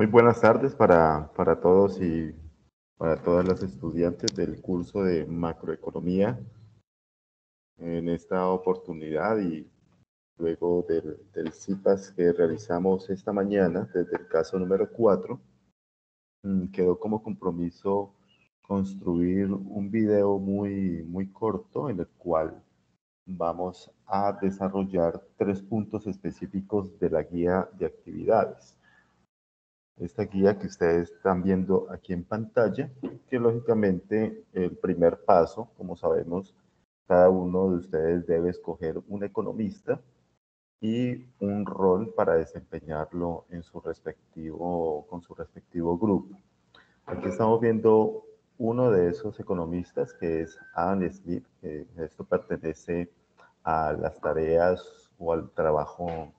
Muy buenas tardes para todos y para todas las estudiantes del curso de macroeconomía. En esta oportunidad y luego del CIPAS que realizamos esta mañana, desde el caso número 4, quedó como compromiso construir un video muy corto en el cual vamos a desarrollar 3 puntos específicos de la guía de actividades. Esta guía que ustedes están viendo aquí en pantalla, que lógicamente el primer paso, como sabemos, cada uno de ustedes debe escoger un economista y un rol para desempeñarlo en con su respectivo grupo. Aquí estamos viendo uno de esos economistas, que es Adam Smith, que esto pertenece a las tareas o al trabajo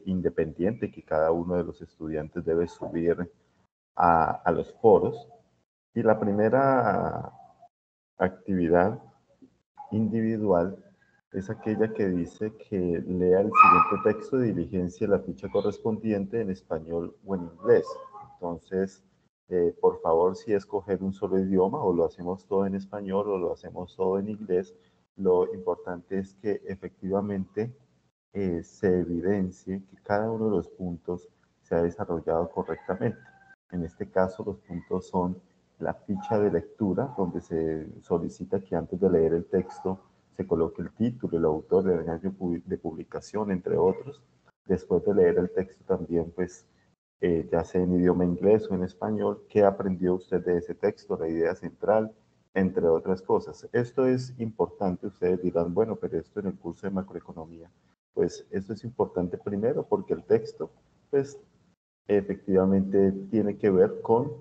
independiente que cada uno de los estudiantes debe subir a los foros. Y la primera actividad individual es aquella que dice que lea el siguiente texto y diligencia la ficha correspondiente en español o en inglés. Entonces, por favor, si escoger un solo idioma, o lo hacemos todo en español o lo hacemos todo en inglés, lo importante es que efectivamente se evidencie que cada uno de los puntos se ha desarrollado correctamente. En este caso, los puntos son la ficha de lectura, donde se solicita que antes de leer el texto se coloque el título, el autor, el año de publicación, entre otros. Después de leer el texto también, pues, ya sea en idioma inglés o en español, qué aprendió usted de ese texto, la idea central, entre otras cosas. Esto es importante, ustedes dirán, bueno, pero esto en el curso de macroeconomía, pues esto es importante primero porque el texto, pues efectivamente tiene que ver con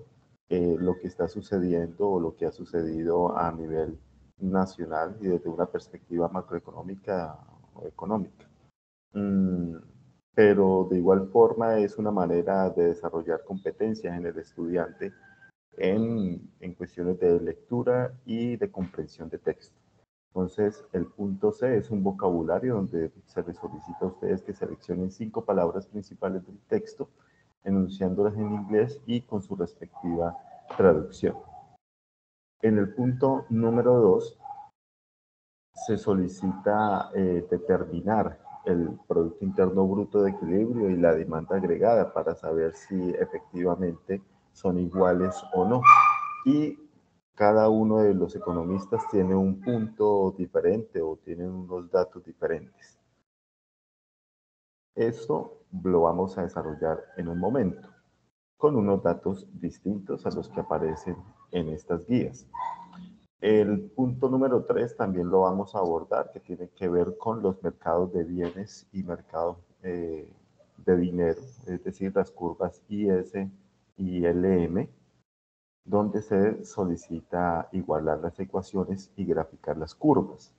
lo que está sucediendo o lo que ha sucedido a nivel nacional y desde una perspectiva macroeconómica o económica. Mm, pero de igual forma es una manera de desarrollar competencias en el estudiante en cuestiones de lectura y de comprensión de texto. Entonces, el punto C es un vocabulario donde se les solicita a ustedes que seleccionen 5 palabras principales del texto, enunciándolas en inglés y con su respectiva traducción. En el punto número 2, se solicita determinar el Producto Interno Bruto de equilibrio y la demanda agregada para saber si efectivamente son iguales o no. Y cada uno de los economistas tiene un punto diferente o tienen unos datos diferentes. Esto lo vamos a desarrollar en un momento, con unos datos distintos a los que aparecen en estas guías. El punto número 3 también lo vamos a abordar, que tiene que ver con los mercados de bienes y mercados de dinero, es decir, las curvas IS y LM, donde se solicita igualar las ecuaciones y graficar las curvas.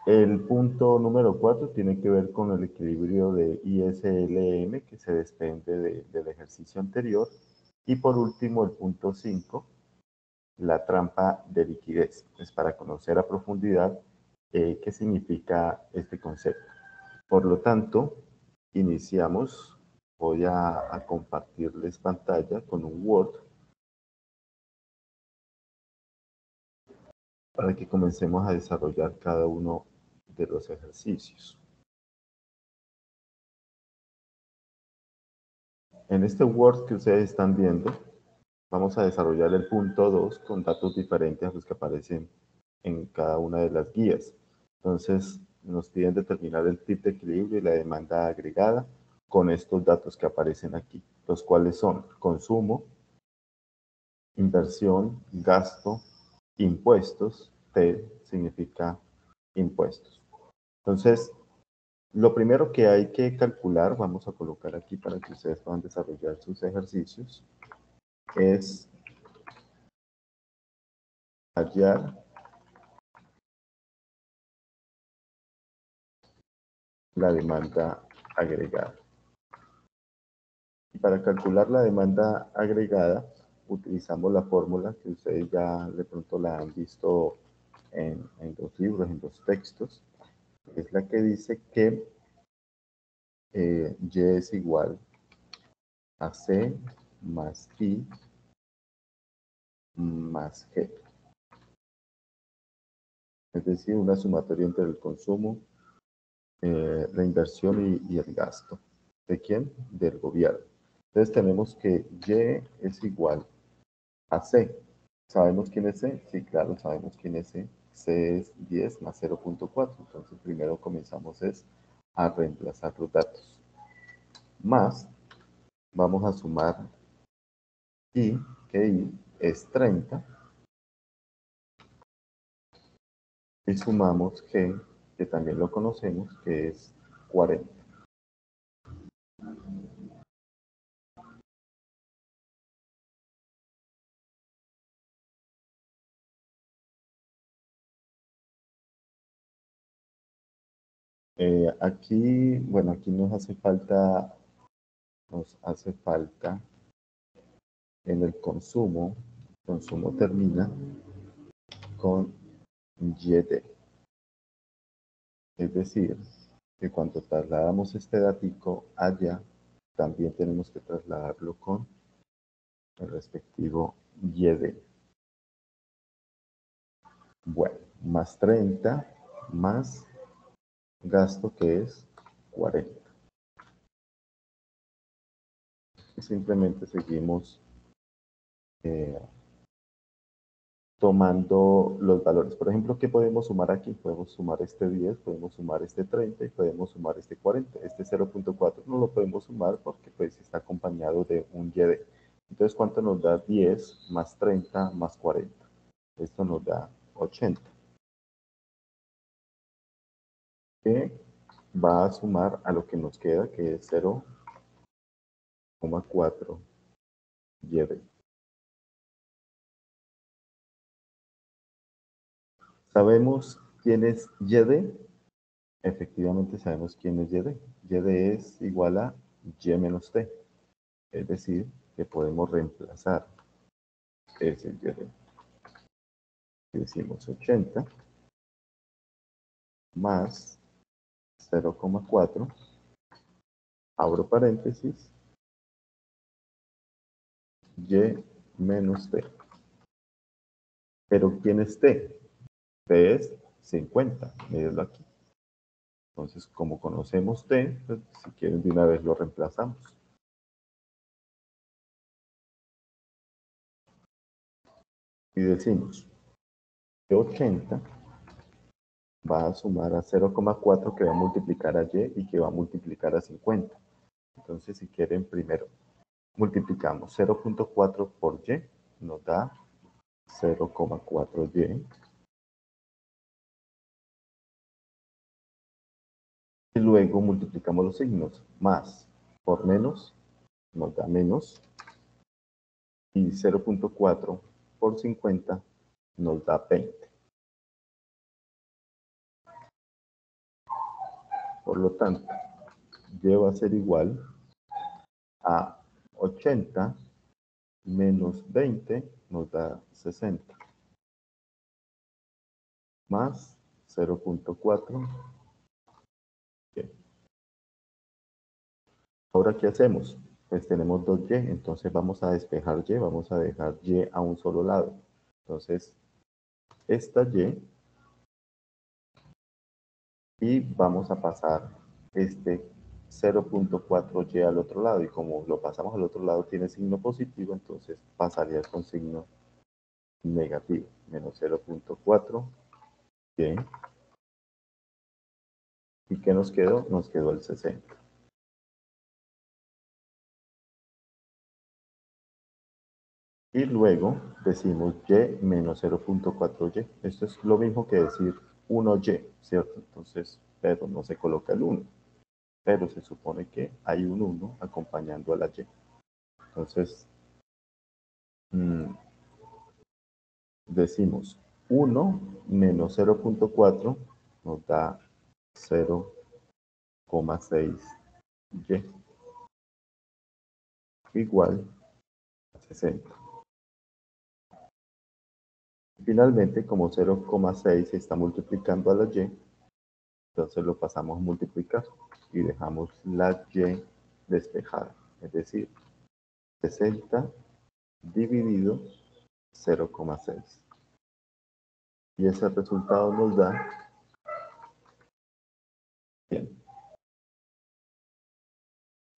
El punto número 4 tiene que ver con el equilibrio de ISLM que se desprende del ejercicio anterior. Y por último, el punto 5, la trampa de liquidez. Es para conocer a profundidad qué significa este concepto. Por lo tanto, iniciamos. Voy a compartirles pantalla con un Word para que comencemos a desarrollar cada uno de los ejercicios. En este Word que ustedes están viendo, vamos a desarrollar el punto 2 con datos diferentes a los que aparecen en cada una de las guías. Entonces, nos piden determinar el tip de equilibrio y la demanda agregada con estos datos que aparecen aquí, los cuales son consumo, inversión, gasto, impuestos. T significa impuestos. Entonces, lo primero que hay que calcular, vamos a colocar aquí para que ustedes puedan desarrollar sus ejercicios, es hallar la demanda agregada. Y para calcular la demanda agregada, utilizamos la fórmula que ustedes ya de pronto la han visto en los libros, en los textos. Es la que dice que Y es igual AC más I más G. Es decir, una sumatoria entre el consumo, la inversión y el gasto. ¿De quién? Del gobierno. Entonces tenemos que Y es igual a C. ¿Sabemos quién es C? Sí, claro, sabemos quién es C. C es 10 más 0.4. Entonces primero comenzamos a reemplazar los datos. Más, vamos a sumar I, que I es 30. Y sumamos G, que también lo conocemos, que es 40. Aquí, bueno, aquí nos hace falta en el consumo termina con YD. Es decir, que cuando trasladamos este datico allá, también tenemos que trasladarlo con el respectivo YD. Bueno, más 30, más gasto que es 40. Y simplemente seguimos eh, tomando los valores. Por ejemplo, ¿qué podemos sumar aquí? Podemos sumar este 10, podemos sumar este 30 y podemos sumar este 40. Este 0.4 no lo podemos sumar porque pues está acompañado de un YD. Entonces, ¿cuánto nos da 10 más 30 más 40? Esto nos da 80. Que va a sumar a lo que nos queda, que es 0,4 YD. ¿Sabemos quién es YD? Efectivamente sabemos quién es YD. YD es igual a Y menos T. Es decir, que podemos reemplazar ese YD. Decimos 80 más 0,4, abro paréntesis, Y menos T. Pero ¿quién es T? T es 50, mírenlo aquí. Entonces, como conocemos T, pues, si quieren de una vez lo reemplazamos. Y decimos que 80 va a sumar a 0,4 que va a multiplicar a Y y que va a multiplicar a 50. Entonces, si quieren, primero multiplicamos 0.4 por Y, nos da 0,4Y. Y luego multiplicamos los signos. Más por menos nos da menos. Y 0.4 por 50 nos da 20. Por lo tanto, Y va a ser igual a 80 menos 20 nos da 60. Más 0.4. Ahora, ¿qué hacemos? Pues tenemos 2Y, entonces vamos a despejar Y, vamos a dejar Y a un solo lado. Entonces, esta y vamos a pasar este 0.4Y al otro lado. Y como lo pasamos al otro lado tiene signo positivo, entonces pasaría con signo negativo. Menos 0.4Y. ¿Y qué nos quedó? Nos quedó el 60. Y luego decimos Y menos 0.4Y. Esto es lo mismo que decir 1Y, ¿cierto? Entonces, pero no se coloca el 1. Pero se supone que hay un 1 acompañando a la Y. Entonces, decimos 1 menos 0.4 nos da 0,6Y igual a 60. Finalmente, como 0,6 se está multiplicando a la Y, entonces lo pasamos a multiplicar y dejamos la Y despejada. Es decir, 60 dividido 0,6. Y ese resultado nos da, bien.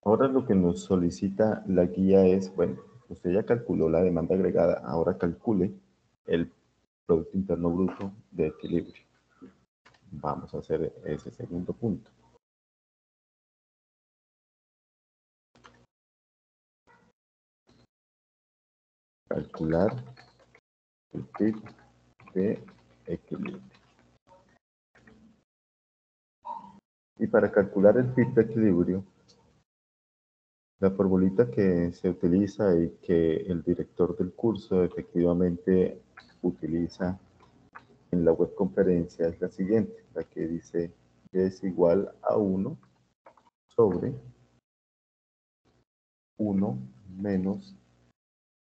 Ahora lo que nos solicita la guía es, bueno, usted ya calculó la demanda agregada, ahora calcule el Producto Interno Bruto de equilibrio. Vamos a hacer ese segundo punto. Calcular el PIB de equilibrio. Y para calcular el PIB de equilibrio, la formulita que se utiliza y que el director del curso efectivamente utiliza en la webconferencia es la siguiente, la que dice que es igual a 1 sobre 1 menos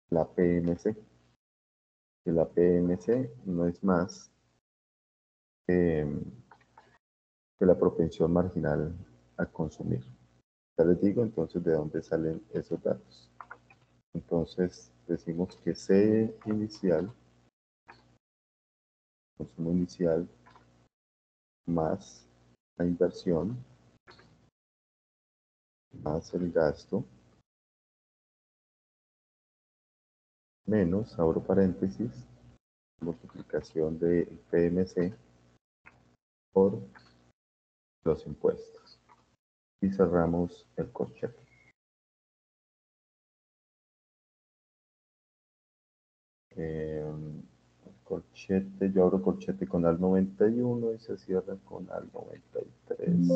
la PMC, que la PMC no es más que la propensión marginal a consumir. Ya les digo entonces de dónde salen esos datos. Entonces decimos que C inicial, consumo inicial, más la inversión, más el gasto, menos, abro paréntesis, multiplicación de PMC por los impuestos. Y cerramos el corchete. Corchete, yo abro corchete con al 91 y se cierra con al 93.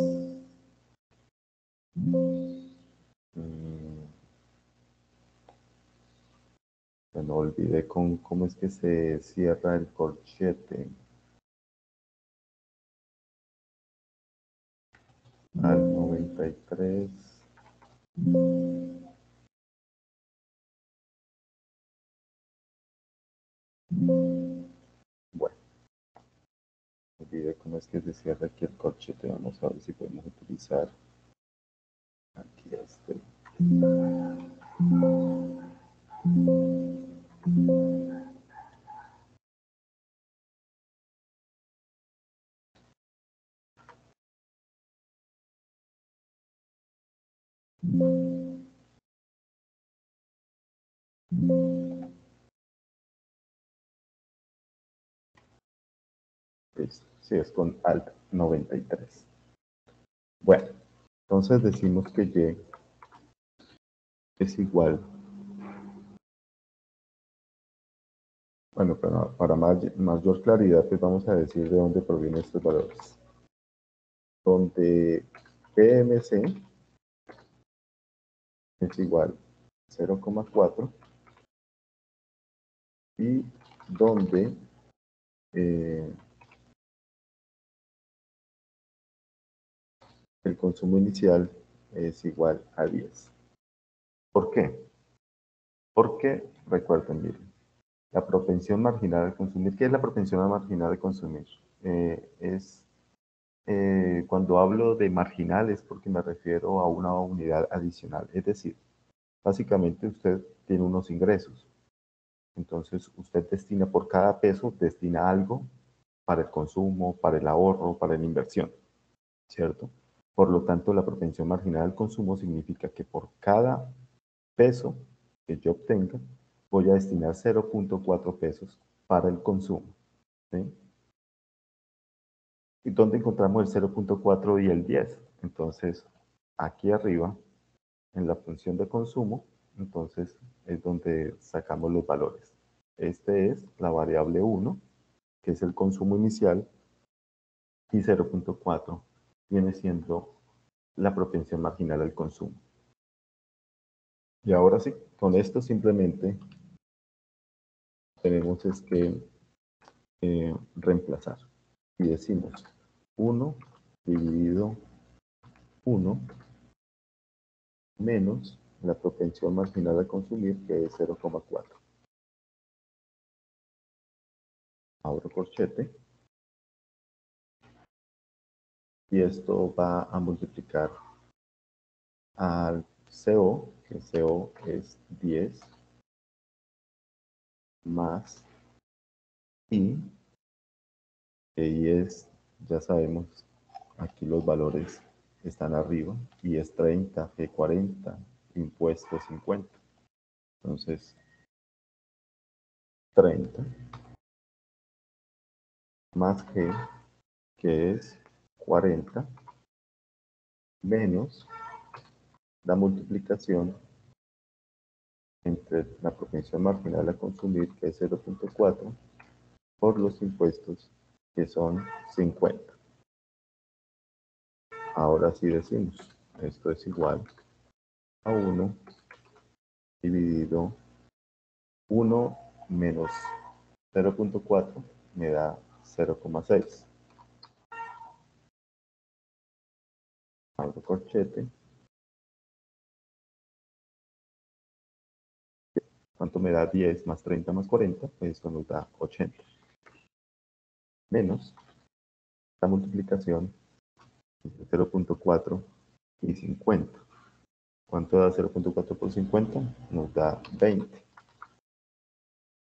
Bueno, olvidé cómo es que se cierra el corchete. Al 93. Bueno, olvidé cómo es que se cierra aquí el corchete. Vamos a ver si podemos utilizar aquí este. Sí, es con alt 93. Bueno, entonces decimos que Y es igual. Bueno, para mayor claridad, pues vamos a decir de dónde provienen estos valores. Donde PMC es igual a 0,4 y donde el consumo inicial es igual a 10. ¿Por qué? Porque, recuerden, miren, la propensión marginal a consumir. ¿Qué es la propensión marginal a consumir? Cuando hablo de marginal es porque me refiero a una unidad adicional. Es decir, básicamente usted tiene unos ingresos. Entonces usted destina por cada peso, destina algo para el consumo, para el ahorro, para la inversión, ¿cierto? Por lo tanto, la propensión marginal al consumo significa que por cada peso que yo obtenga, voy a destinar 0,4 pesos para el consumo. ¿Sí? ¿Y dónde encontramos el 0,4 y el 10? Entonces, aquí arriba, en la función de consumo, entonces es donde sacamos los valores. Este es la variable 1, que es el consumo inicial, y 0,4 viene siendo la propensión marginal al consumo. Y ahora sí, con esto simplemente tenemos es que reemplazar. Y decimos 1 dividido 1 menos la propensión marginal a consumir, que es 0,4. Abro corchete. Y esto va a multiplicar al CO que CO es 10 más I, que I es, ya sabemos, aquí los valores están arriba, I es 30, G 40, impuesto 50. Entonces, 30 más G, que es 40, menos la multiplicación entre la propensión marginal a consumir, que es 0.4, por los impuestos, que son 50. Ahora sí decimos, esto es igual a 1 dividido 1 menos 0.4 me da 0,6. Abro corchete. ¿Cuánto me da 10 más 30 más 40? Pues esto nos da 80. Menos la multiplicación entre 0.4 y 50. ¿Cuánto da 0.4 por 50? Nos da 20.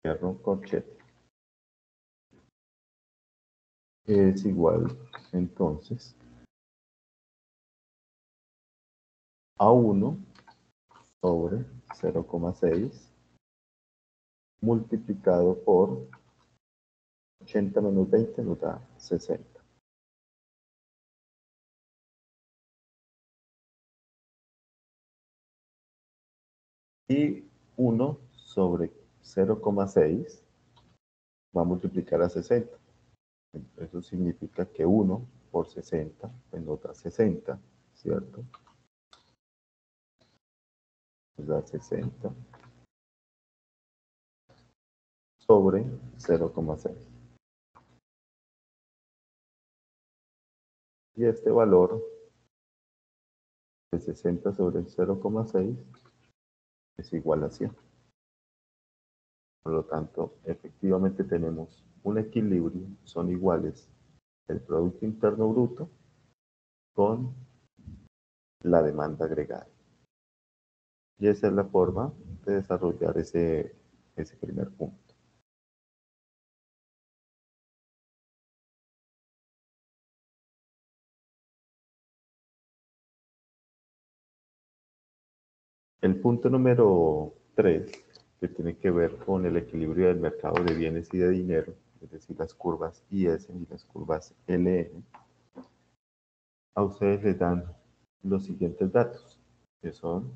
Cierro corchete. Es igual, entonces, a 1 sobre 0,6 multiplicado por 80 menos 20 nos da 60. Y 1 sobre 0,6 va a multiplicar a 60. Eso significa que 1 por 60 pues nos da 60, ¿cierto? Nos da 60 sobre 0,6. Y este valor de 60 sobre 0,6 es igual a 100. Por lo tanto, efectivamente tenemos un equilibrio, son iguales el Producto Interno Bruto con la demanda agregada. Y esa es la forma de desarrollar ese primer punto. El punto número 3, que tiene que ver con el equilibrio del mercado de bienes y de dinero, es decir, las curvas IS y las curvas LN, a ustedes les dan los siguientes datos, que son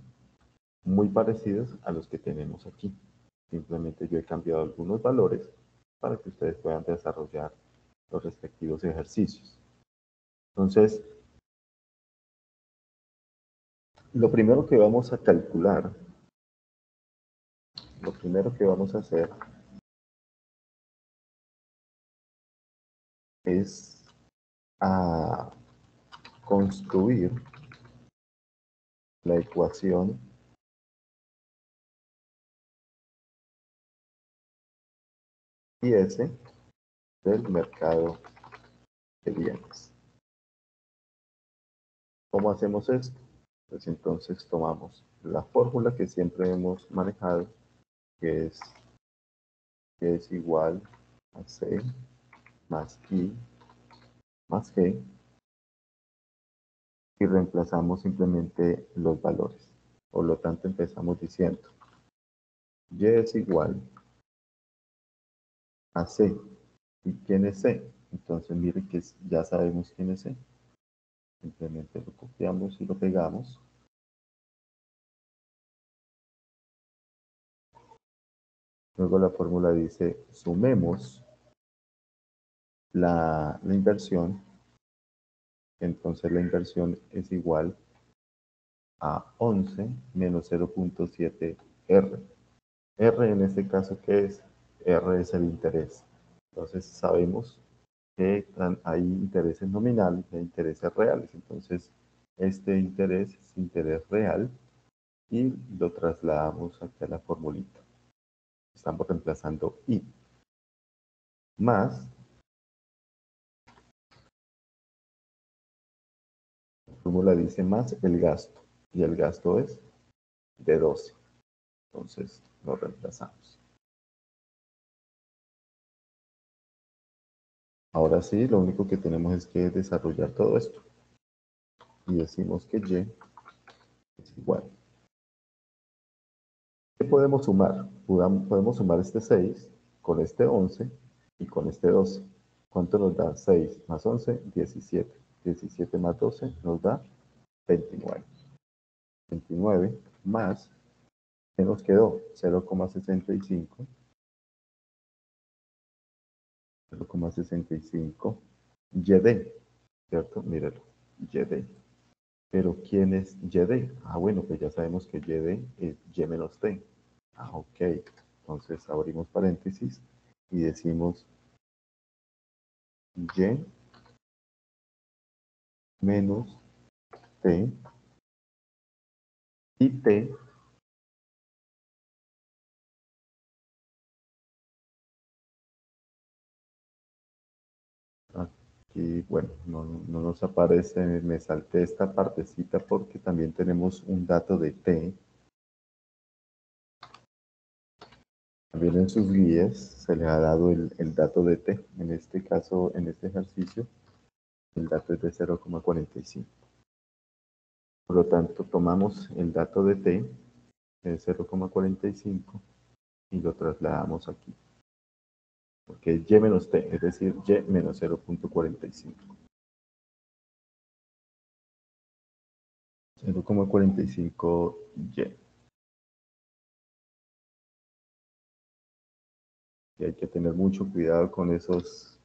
muy parecidos a los que tenemos aquí. Simplemente yo he cambiado algunos valores para que ustedes puedan desarrollar los respectivos ejercicios. Entonces, lo primero que vamos a calcular, lo primero que vamos a hacer es a construir la ecuación IS del mercado de bienes. ¿Cómo hacemos esto? Pues entonces tomamos la fórmula que siempre hemos manejado, que es igual a C más I más G, y reemplazamos simplemente los valores. Por lo tanto, empezamos diciendo Y es igual a C. ¿Y quién es C? Entonces, mire que ya sabemos quién es C. Simplemente lo copiamos y lo pegamos. Luego la fórmula dice, sumemos la inversión. Entonces la inversión es igual a 11 menos 0.7 R. R en este caso, ¿qué es? R es el interés. Entonces sabemos que hay intereses nominales y intereses reales. Entonces este interés es interés real y lo trasladamos aquí a la formulita. Estamos reemplazando I más, la fórmula dice más el gasto, y el gasto es de 12. Entonces lo reemplazamos. Ahora sí, lo único que tenemos es que desarrollar todo esto. Y decimos que y es igual. ¿Qué podemos sumar? Podemos sumar este 6 con este 11 y con este 12. ¿Cuánto nos da 6 más 11? 17. 17 más 12 nos da 29. 29 más, ¿qué nos quedó? 0,65. 0,65 YD, ¿cierto? Míralo, YD. Pero ¿quién es YD? Ah, bueno, pues ya sabemos que YD es Y menos T. Ah, ok. Entonces abrimos paréntesis y decimos Y menos T y T. Aquí, bueno, no nos aparece, me salté esta partecita porque también tenemos un dato de T. También en sus guías se le ha dado el dato de T. En este caso, en este ejercicio, el dato es de 0,45. Por lo tanto, tomamos el dato de T, de 0,45, y lo trasladamos aquí. Porque es Y menos T, es decir, Y menos 0,45. 0,45Y. Y hay que tener mucho cuidado con esos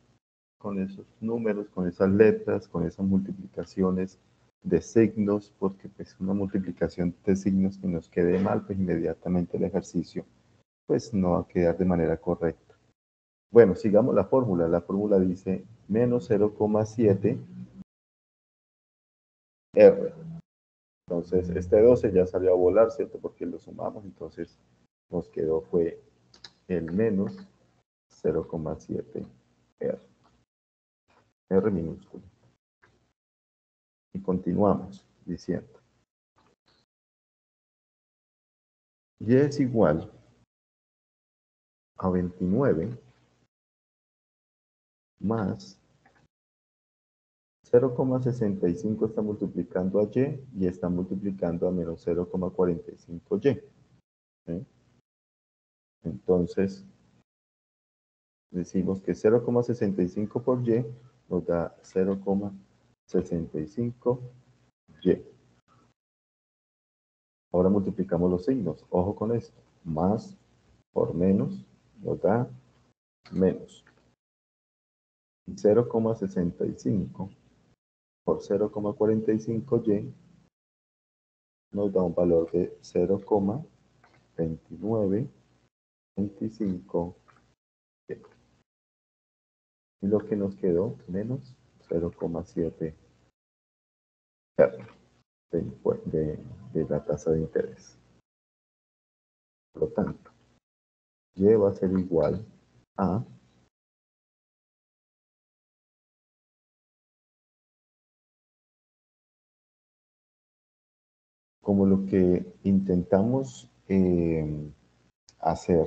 números, con esas letras, con esas multiplicaciones de signos, porque pues una multiplicación de signos que nos quede mal, pues inmediatamente el ejercicio pues no va a quedar de manera correcta. Bueno, sigamos la fórmula. La fórmula dice menos 0,7 R. Entonces, este 12 ya salió a volar, ¿cierto? Porque lo sumamos, entonces nos quedó fue el menos 0,7 R. R minúsculo. Y continuamos diciendo, Y es igual a 29 más 0,65 está multiplicando a Y está multiplicando a menos 0,45Y. ¿Sí? Entonces, decimos que 0,65 por Y nos da 0,65Y. Ahora multiplicamos los signos. Ojo con esto. Más por menos nos da menos. 0,65 por 0,45Y nos da un valor de 0,2925. Y lo que nos quedó menos 0,7 de la tasa de interés. Por lo tanto, Y va a ser igual a como lo que intentamos hacer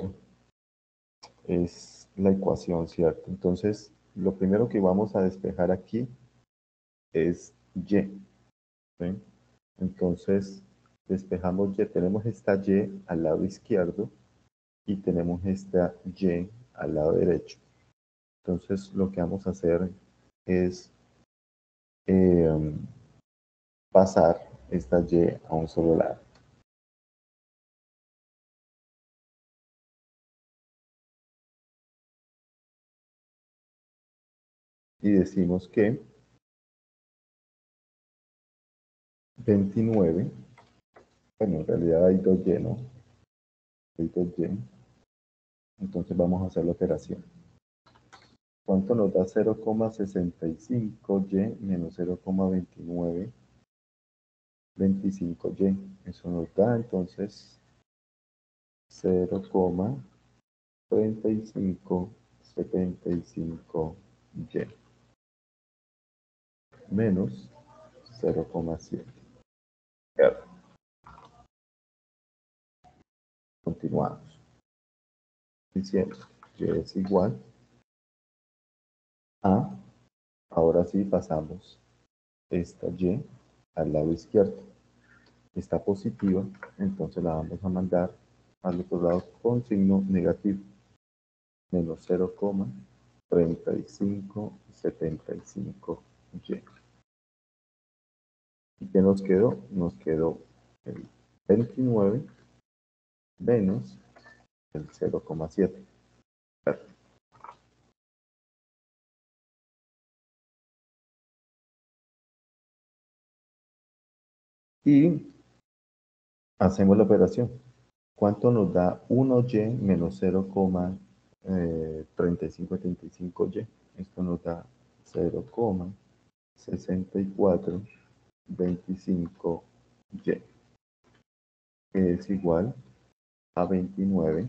es la ecuación, ¿cierto? Entonces, lo primero que vamos a despejar aquí es Y. ¿Sí? Entonces, despejamos Y, tenemos esta Y al lado izquierdo y tenemos esta Y al lado derecho. Entonces, lo que vamos a hacer es pasar esta Y a un solo lado. Y decimos que 29, bueno, en realidad hay dos Y, ¿no? Hay dos Y. Entonces vamos a hacer la operación. ¿Cuánto nos da 0,65Y menos 0,2925Y? Eso nos da entonces 0,3575Y menos 0,7. Continuamos diciendo y es igual a, ahora sí pasamos esta y al lado izquierdo. Está positiva, entonces la vamos a mandar al otro lado con signo negativo. Menos 0,3575 y. ¿Y qué nos quedó? Nos quedó el 29 menos el 0,7. Y hacemos la operación. ¿Cuánto nos da 1y menos 0,3575y? Esto nos da 0,6425y, que es igual a 29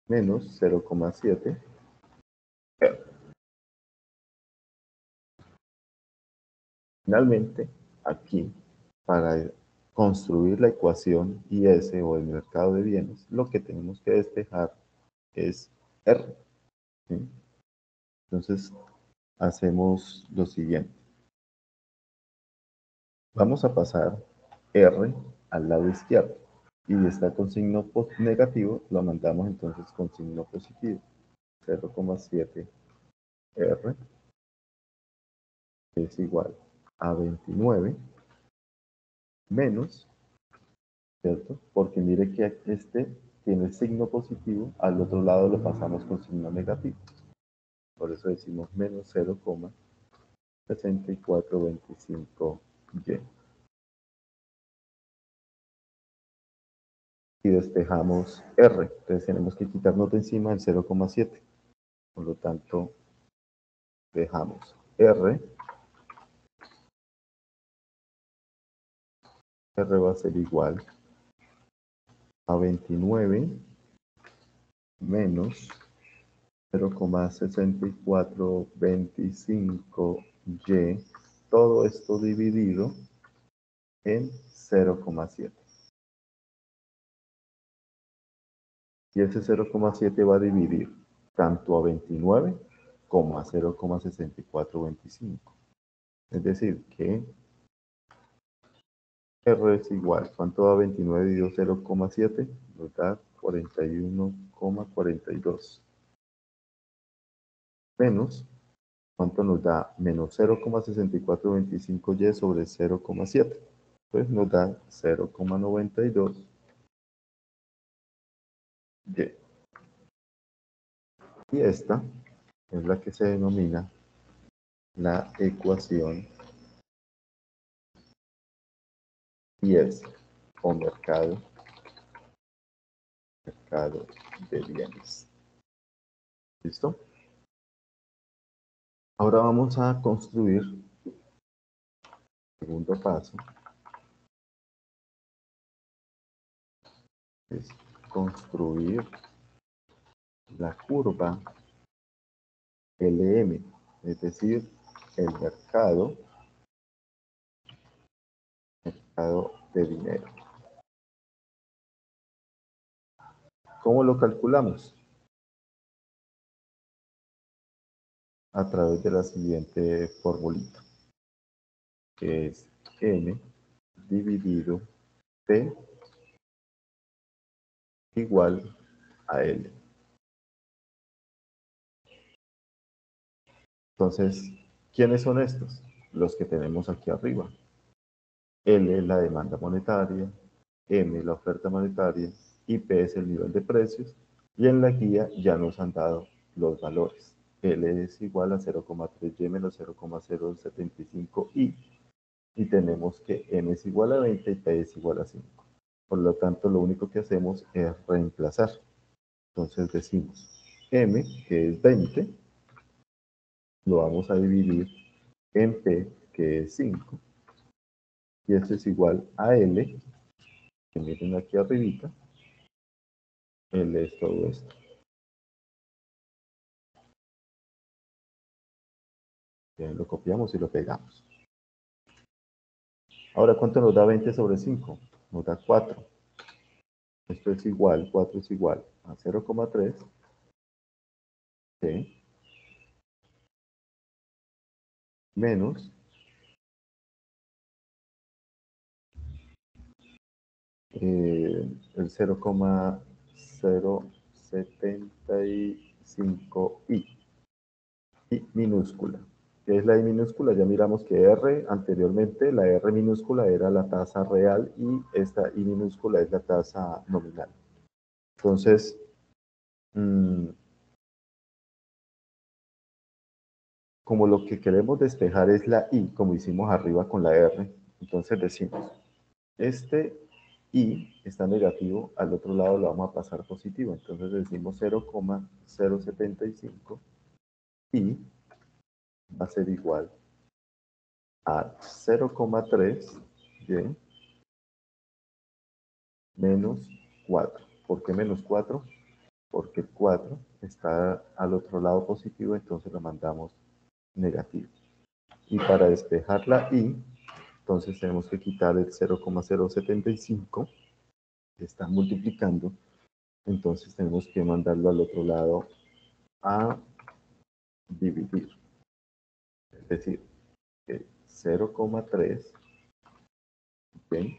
menos 0,7. Finalmente, aquí, para construir la ecuación IS o el mercado de bienes, lo que tenemos que despejar es R. ¿Sí? Entonces, hacemos lo siguiente. Vamos a pasar R al lado izquierdo y está con signo negativo, lo mandamos entonces con signo positivo. 0,7 R es igual a 29 menos, ¿cierto? Porque mire que este tiene signo positivo, al otro lado lo pasamos con signo negativo. Por eso decimos menos 0,6425y. Y despejamos R. Entonces tenemos que quitarnos de encima el 0,7. Por lo tanto, dejamos R. R va a ser igual a 29 menos 0,6425y. Todo esto dividido en 0,7. Y ese 0,7 va a dividir tanto a 29 como a 0,6425. Es decir, que R es igual. ¿Cuánto da 29 dividido 0,7? Nos da 41,42. Menos, ¿cuánto nos da? Menos 0,6425y sobre 0,7. Pues nos da 0,92y. Y esta es la que se denomina la ecuación IS o mercado de bienes. ¿Listo? Ahora vamos a construir el segundo paso. Es construir la curva LM, es decir, el mercado de dinero. ¿Cómo lo calculamos? A través de la siguiente formulita, que es M dividido P igual a L. Entonces, ¿quiénes son estos? Los que tenemos aquí arriba. L es la demanda monetaria, M la oferta monetaria y P es el nivel de precios. Y en la guía ya nos han dado los valores. L es igual a 0,3y menos 0,075y. Y tenemos que M es igual a 20 y P es igual a 5. Por lo tanto, lo único que hacemos es reemplazar. Entonces decimos M, que es 20, lo vamos a dividir en P, que es 5. Y esto es igual a L, que miren aquí arribita, L es todo esto. Bien, lo copiamos y lo pegamos. Ahora, ¿cuánto nos da 20 sobre 5? Nos da 4. Esto es igual, 4 es igual a 0,3, ¿sí? Menos el 0,075i, i minúscula. ¿Qué es la i minúscula? Ya miramos que R anteriormente, la R minúscula era la tasa real y esta i minúscula es la tasa nominal. Entonces, como lo que queremos despejar es la i, como hicimos arriba con la R, entonces decimos, este i está negativo, al otro lado lo vamos a pasar positivo, entonces decimos 0,075 y va a ser igual a 0,3 y menos 4. ¿Por qué menos 4? Porque el 4 está al otro lado positivo, entonces lo mandamos negativo. Y para despejar la i, entonces tenemos que quitar el 0,075, que está multiplicando, entonces tenemos que mandarlo al otro lado a dividir. Es decir, que 0,3, ¿bien?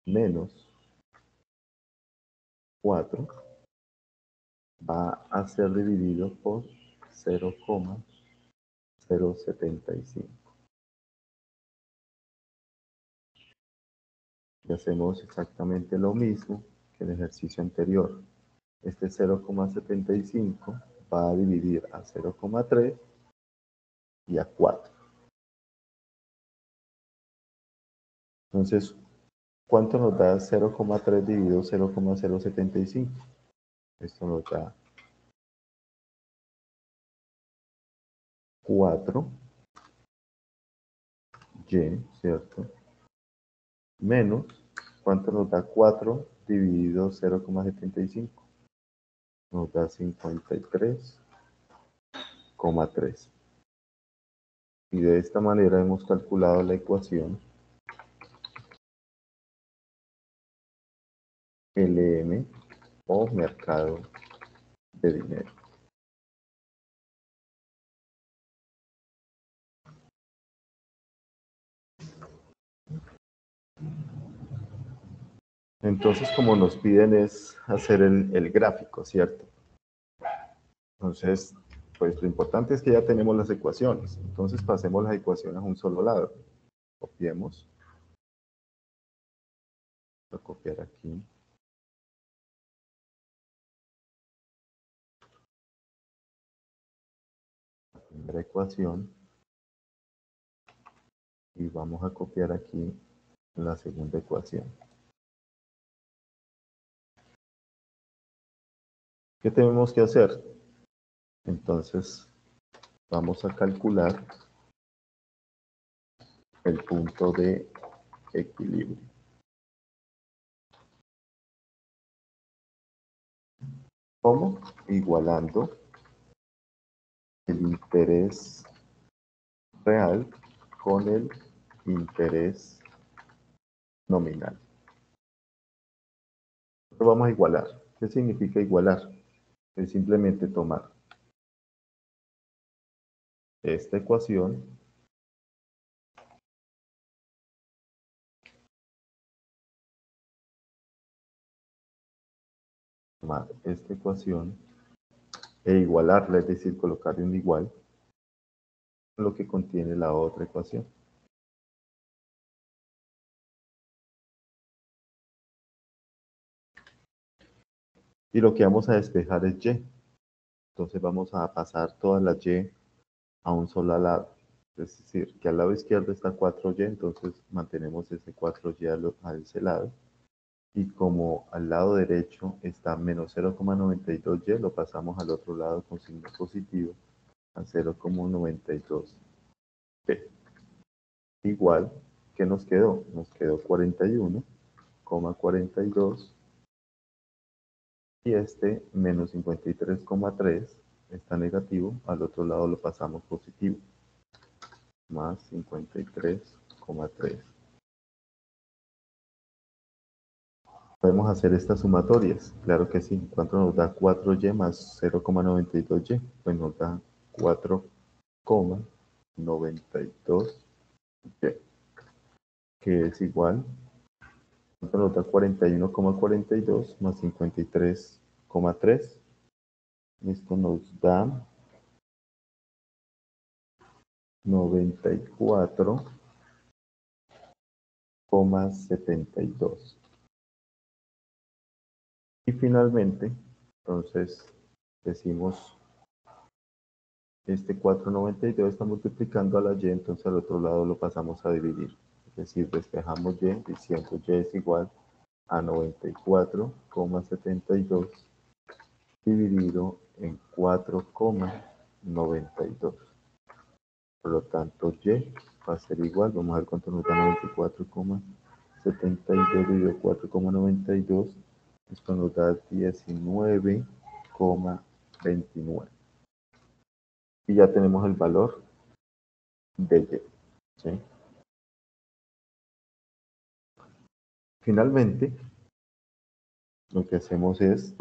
Menos 4 va a ser dividido por 0,075. Y hacemos exactamente lo mismo que el ejercicio anterior. Este 0,75 va a dividir a 0,3 y a 4. Entonces, ¿cuánto nos da 0,3 dividido 0,075? Esto nos da 4y, ¿cierto? Menos, ¿cuánto nos da 4 dividido 0,75? Nos da 53,3. Y de esta manera hemos calculado la ecuación LM o mercado de dinero. Entonces, como nos piden es hacer el gráfico, ¿cierto? Entonces, pues lo importante es que ya tenemos las ecuaciones. Entonces, pasemos las ecuaciones a un solo lado. Copiemos. Voy a copiar aquí. La primera ecuación. Y vamos a copiar aquí la segunda ecuación. ¿Qué tenemos que hacer? Entonces, vamos a calcular el punto de equilibrio. ¿Cómo? Igualando el interés real con el interés nominal. Lo vamos a igualar. ¿Qué significa igualar? Es simplemente tomar esta ecuación e igualarla, es decir, colocarle un igual a lo que contiene la otra ecuación. Y lo que vamos a despejar es y. Entonces vamos a pasar todas las y a un solo lado. Es decir, que al lado izquierdo está 4y, entonces mantenemos ese 4y a ese lado. Y como al lado derecho está menos 0,92y, lo pasamos al otro lado con signo positivo a 0,92p. Igual, ¿qué nos quedó? Nos quedó 41,42 y este menos 53,3 está negativo, al otro lado lo pasamos positivo, más 53,3. Podemos hacer estas sumatorias, claro que sí. ¿Cuánto nos da 4y más 0,92y? Pues nos da 4,92y, que es igual, ¿cuánto nos da 41,42 más 53,3? Esto nos da 94,72. Y finalmente, entonces, decimos, este 4,92 está multiplicando a la y, entonces al otro lado lo pasamos a dividir. Es decir, despejamos y diciendo y es igual a 94,72 dividido en 4,92. Por lo tanto, y va a ser igual, vamos a ver cuánto nos da 94,72 dividido 4,92. Esto nos da 19,29. Y ya tenemos el valor de y. ¿Sí? Finalmente, lo que hacemos es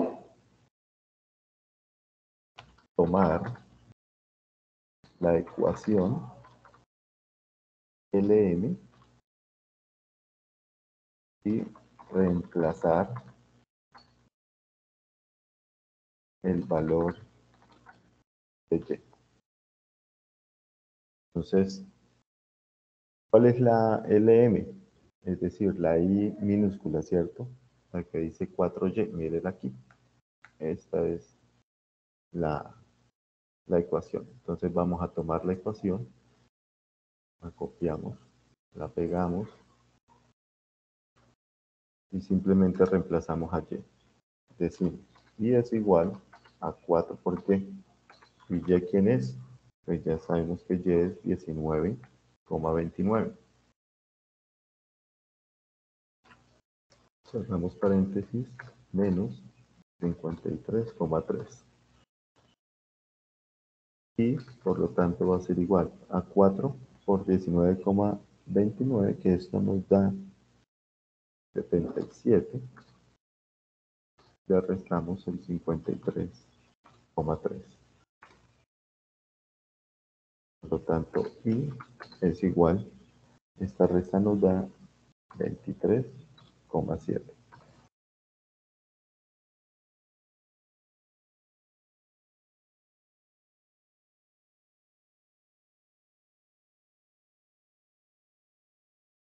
tomar la ecuación LM y reemplazar el valor de y. Entonces, ¿cuál es la LM? Es decir, la I minúscula, ¿cierto? La que dice 4y, mírenla aquí. Esta es la ecuación. Entonces vamos a tomar la ecuación, la copiamos, la pegamos y simplemente reemplazamos a y. Decimos, y es igual a 4 por y. ¿Y y quién es? Pues ya sabemos que y es 19,29. Cerramos paréntesis, menos 53,3. Y por lo tanto va a ser igual a 4 por 19,29, que esto nos da 77. Le restamos el 53,3. Por lo tanto, y es igual, esta resta nos da 23,7.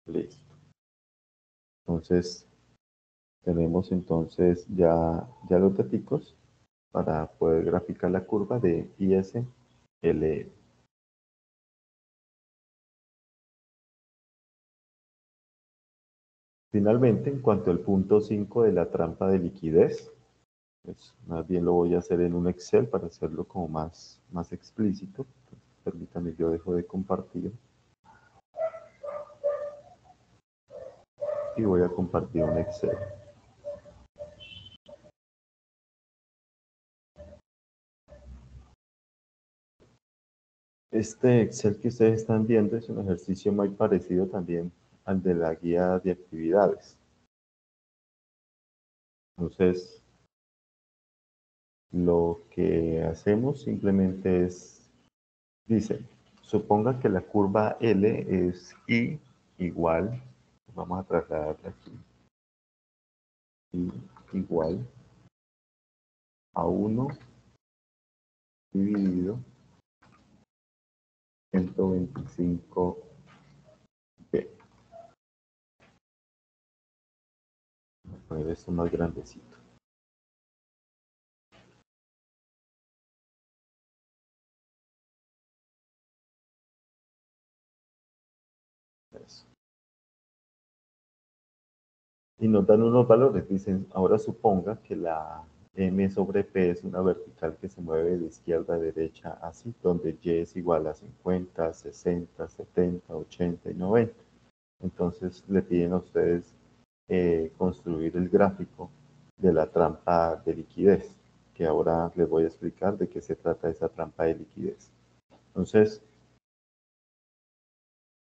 Listo. Entonces, tenemos entonces ya los datos para poder graficar la curva de ISLE. Finalmente, en cuanto al punto 5 de la trampa de liquidez, pues más bien lo voy a hacer en un Excel para hacerlo como más explícito. Entonces, permítanme, yo dejo de compartir y voy a compartir un Excel. Este Excel que ustedes están viendo es un ejercicio muy parecido también al de la guía de actividades. Entonces, lo que hacemos simplemente es, dice, suponga que la curva L es I igual, vamos a trasladarla aquí, I igual a 1 dividido 125B. Voy a poner esto más grandecito. Eso. Y nos dan unos valores, dicen, ahora suponga que la M sobre P es una vertical que se mueve de izquierda a derecha así, donde Y es igual a 50, 60, 70, 80 y 90. Entonces le piden a ustedes construir el gráfico de la trampa de liquidez, que ahora les voy a explicar de qué se trata esa trampa de liquidez. Entonces,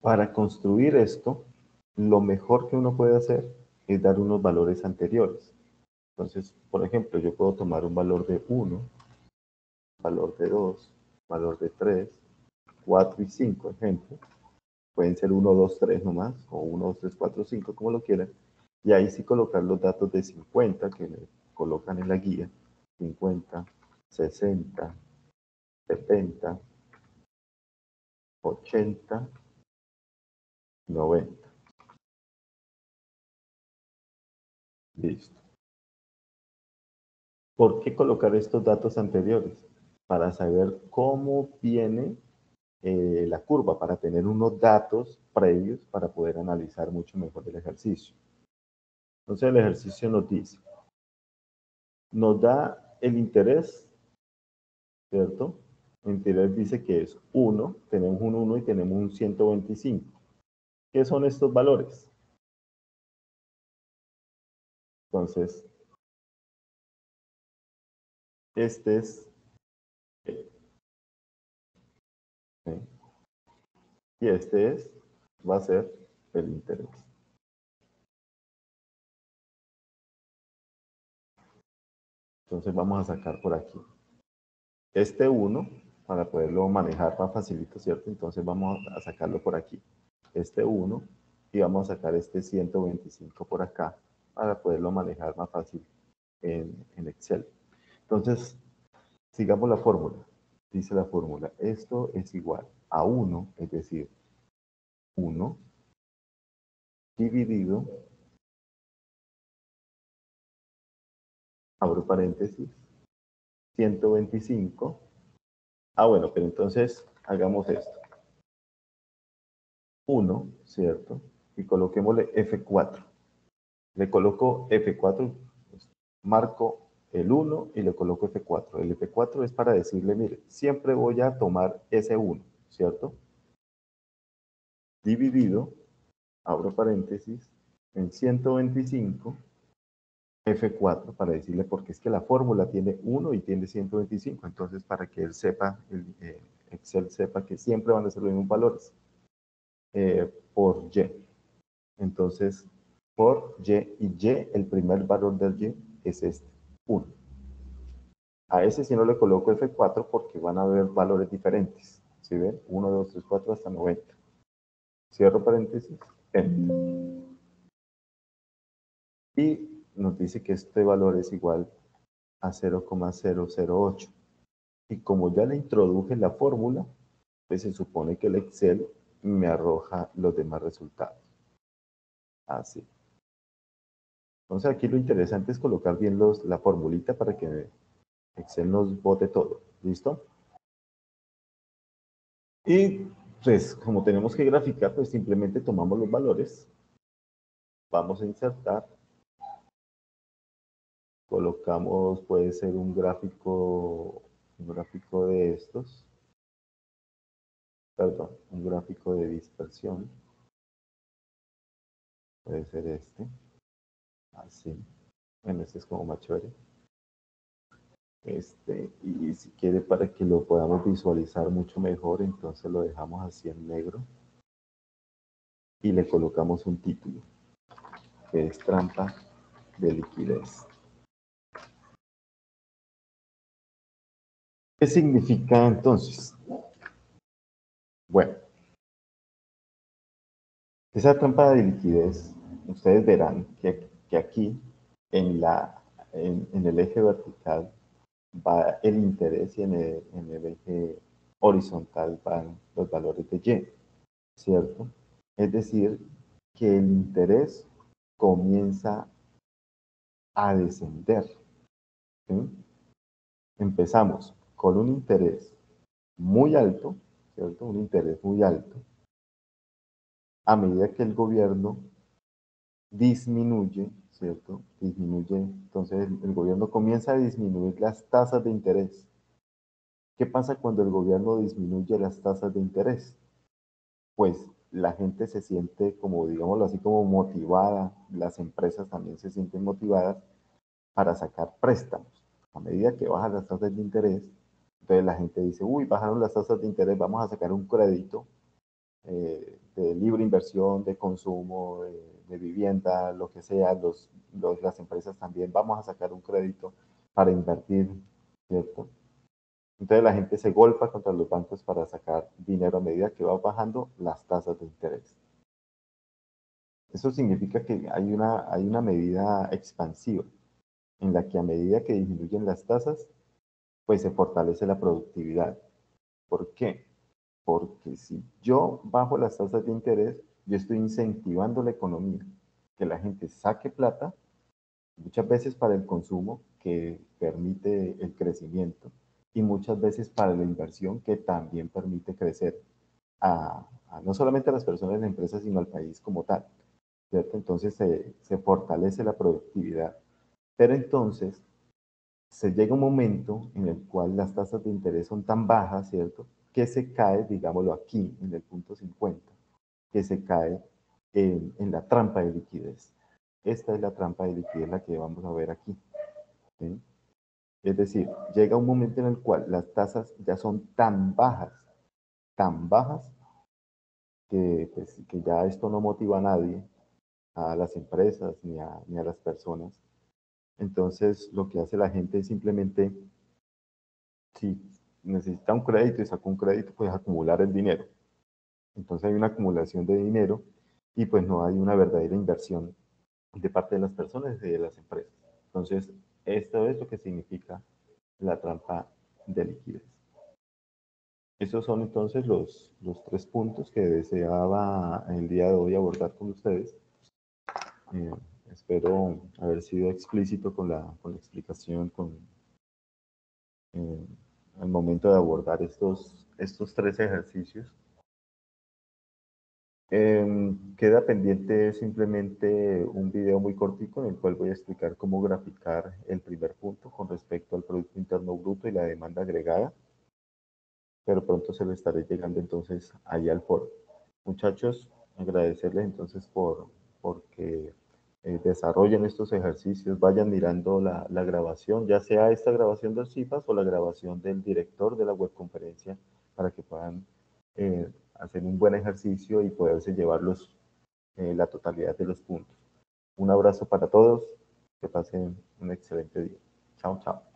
para construir esto, lo mejor que uno puede hacer es dar unos valores anteriores. Entonces, por ejemplo, yo puedo tomar un valor de 1, valor de 2, valor de 3, 4 y 5, ejemplo. Pueden ser 1, 2, 3 nomás, o 1, 2, 3, 4, 5, como lo quieran. Y ahí sí colocar los datos de 50 que me colocan en la guía. 50, 60, 70, 80, 90. Listo. ¿Por qué colocar estos datos anteriores? Para saber cómo viene la curva, para tener unos datos previos para poder analizar mucho mejor el ejercicio. Entonces el ejercicio nos dice, nos da el interés, ¿cierto? El interés dice que es 1, tenemos un 1 y tenemos un 125. ¿Qué son estos valores? Entonces, este es, ¿sí? Y este es, va a ser el interés. Entonces vamos a sacar por aquí este 1 para poderlo manejar más facilito, ¿cierto? Entonces vamos a sacarlo por aquí, este 1, y vamos a sacar este 125 por acá para poderlo manejar más fácil en Excel. Entonces, sigamos la fórmula. Dice la fórmula, esto es igual a 1, es decir, 1 dividido, abro paréntesis, 125. Bueno, pero entonces hagamos esto. 1, ¿cierto? Y coloquémosle F4. Le coloco F4, pues, marco el 1 y le coloco F4. El F4 es para decirle, mire, siempre voy a tomar ese 1, ¿cierto? Dividido, abro paréntesis, en 125, F4, para decirle, porque es que la fórmula tiene 1 y tiene 125, entonces para que él sepa, Excel sepa que siempre van a ser los mismos valores, por Y. Entonces, por y el primer valor del Y es este, 1. A ese sí no le coloco F4 porque van a haber valores diferentes. ¿Sí ven? 1, 2, 3, 4 hasta 90. Cierro paréntesis, Enter. Y nos dice que este valor es igual a 0,008. Y como ya le introduje la fórmula, pues se supone que el Excel me arroja los demás resultados. Así. Entonces aquí lo interesante es colocar bien la formulita para que Excel nos bote todo. ¿Listo? Y pues como tenemos que graficar, pues simplemente tomamos los valores, vamos a insertar, colocamos, puede ser un gráfico de estos, perdón, un gráfico de dispersión, puede ser este, así, bueno, este es como más chévere. Y si quiere para que lo podamos visualizar mucho mejor, entonces lo dejamos así en negro y le colocamos un título, que es trampa de liquidez. ¿Qué significa entonces? Bueno, esa trampa de liquidez, ustedes verán que aquí en el eje vertical va el interés y en el eje horizontal van los valores de Y, ¿cierto? Es decir, que el interés comienza a descender, ¿sí? Empezamos con un interés muy alto, ¿cierto? Un interés muy alto. A medida que el gobierno disminuye, ¿cierto? Disminuye, entonces el gobierno comienza a disminuir las tasas de interés. ¿Qué pasa cuando el gobierno disminuye las tasas de interés? Pues la gente se siente como, digámoslo así, como motivada, las empresas también se sienten motivadas para sacar préstamos. A medida que bajan las tasas de interés, entonces la gente dice, uy, bajaron las tasas de interés, vamos a sacar un crédito de libre inversión, de consumo, de vivienda, lo que sea, las empresas también vamos a sacar un crédito para invertir, ¿cierto? Entonces la gente se golpa contra los bancos para sacar dinero a medida que va bajando las tasas de interés. Eso significa que hay una medida expansiva en la que a medida que disminuyen las tasas, pues se fortalece la productividad. ¿Por qué? Porque si yo bajo las tasas de interés, yo estoy incentivando la economía, que la gente saque plata, muchas veces para el consumo, que permite el crecimiento, y muchas veces para la inversión, que también permite crecer no solamente a las personas de la empresa, sino al país como tal, ¿cierto? Entonces se fortalece la productividad. Pero entonces se llega un momento en el cual las tasas de interés son tan bajas, ¿cierto? Que se cae, digámoslo aquí, en el punto 50, que se cae en la trampa de liquidez. Esta es la trampa de liquidez la que vamos a ver aquí, ¿sí? Es decir, llega un momento en el cual las tasas ya son tan bajas, que, pues, que ya esto no motiva a nadie, a las empresas ni a las personas. Entonces, lo que hace la gente es simplemente, si necesita un crédito y saca un crédito, pues acumular el dinero. Entonces hay una acumulación de dinero y pues no hay una verdadera inversión de parte de las personas y de las empresas. Entonces, esto es lo que significa la trampa de liquidez. Esos son entonces los tres puntos que deseaba el día de hoy abordar con ustedes. Eh, Espero haber sido explícito con la explicación, eh, al momento de abordar estos tres ejercicios. Queda pendiente simplemente un video muy cortico en el cual voy a explicar cómo graficar el primer punto con respecto al Producto Interno Bruto y la demanda agregada, pero pronto se lo estaré llegando entonces ahí al foro. Muchachos, agradecerles entonces porque desarrollen estos ejercicios, vayan mirando la grabación, ya sea esta grabación del CIFAS o la grabación del director de la webconferencia, para que puedan hacer un buen ejercicio y poderse llevar la totalidad de los puntos. Un abrazo para todos, que pasen un excelente día. Chao, chao.